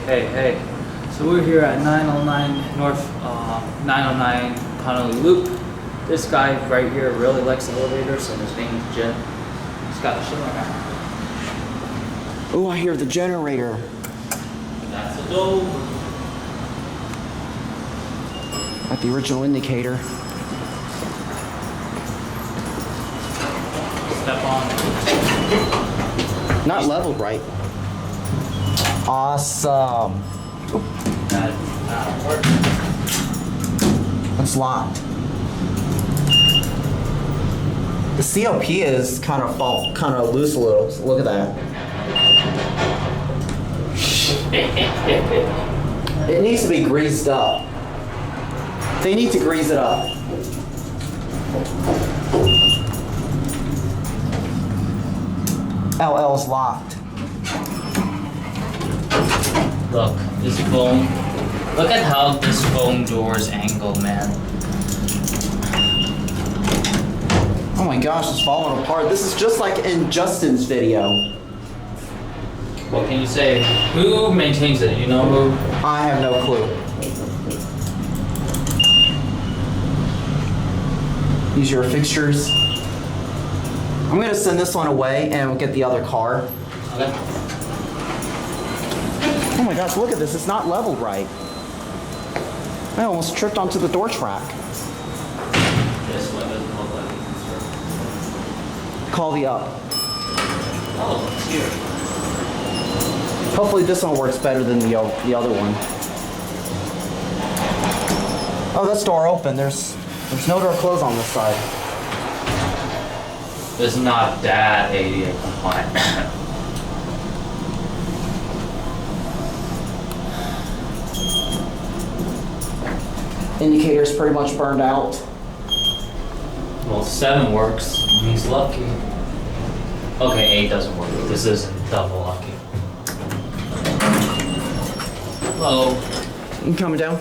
Hey. So we're here at 909 North 909 Honolulu Loop. This guy right here really likes elevators, and his name is Jim. He's got a shimmer now. Oh, I hear the generator. That's a door. At the original indicator. Step on. Not leveled right. Awesome. That works. It's locked. The COP is kind of loose a little. So look at that. It needs to be greased up. They need to grease it up. LL is locked. Look, this foam. Look at how this foam door is angled, man. Oh my gosh, it's falling apart. This is just like in Justin's video. What can you say? Who maintains it? You know who? I have no clue. These are your fixtures. I'm gonna send this one away and we'll get the other car. Okay. Oh my gosh, look at this. It's not leveled right. I almost tripped onto the door track. This one doesn't look like it's Call the up. Oh, it's here. Hopefully this one works better than the other one. Oh, this door open. There's no door closed on this side. It's not that ADA compliant. Indicator's pretty much burned out. Well, 7 works. He's lucky. Okay, 8 doesn't work. This isn't double lucky. Hello. You coming down?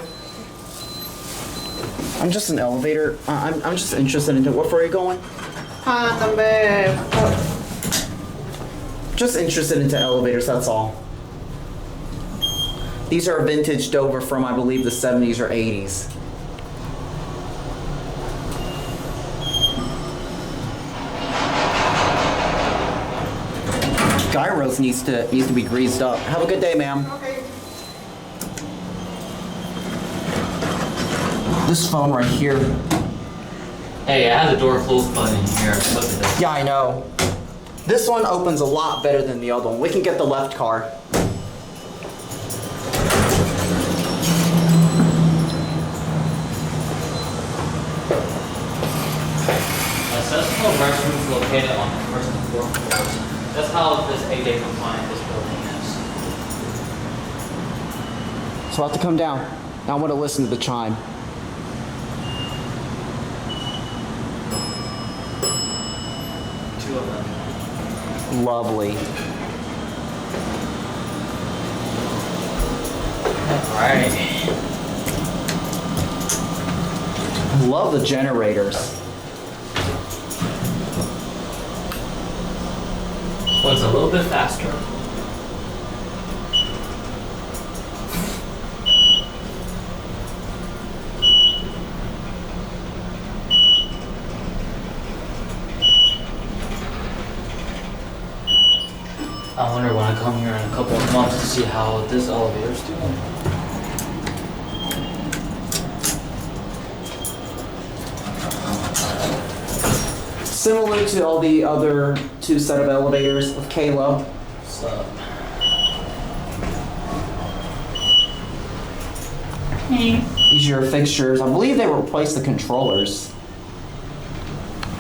I'm just an elevator. I'm just interested in where are you going? Just interested into elevators, that's all. These are vintage Dover from, I believe, the 70s or 80s. Gyros needs to be greased up. Have a good day, ma'am. Okay. This phone right here. Hey, I have the door close button in here. Look at this. Yeah, I know. This one opens a lot better than the other one. We can get the left car. Accessible restrooms located on the first and fourth floors. That's how this ADA compliant this building is. So I have to come down. Now I want to listen to the chime. Two of them. Lovely. Alright. I love the generators. Well, it's a little bit faster. I wonder when I come here in a couple of months to see how this elevator's doing. Similar to all the other 2 set of elevators with Kayla. What's up? These are your fixtures. I believe they replaced the controllers.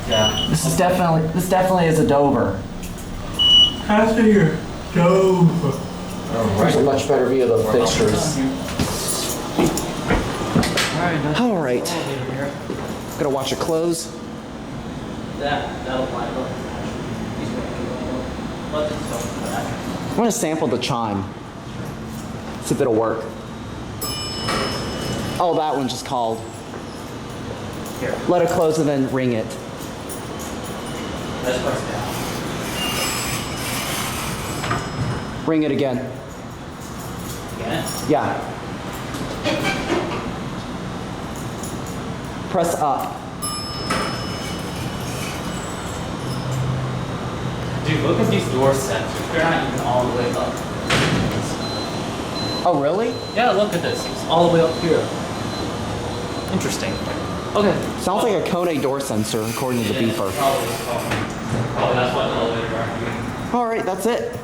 Yeah. This definitely is a Dover. After your Dover. There's a much better view of the fixtures. All right. Gonna watch it close. That'll line up. I'm gonna sample the chime. See if it'll work. Oh, that one just called. Here. Let it close and then ring it. Let's press down. Ring it again. Yeah. in. Yeah. Press up. Dude, look at these door sensors. They're not even all the way up. Oh, really? Yeah, look at this. It's all the way up here. Interesting. Okay. Sounds like a Kone door sensor, according to the beeper. Probably that's what the elevator are doing. All right, that's it.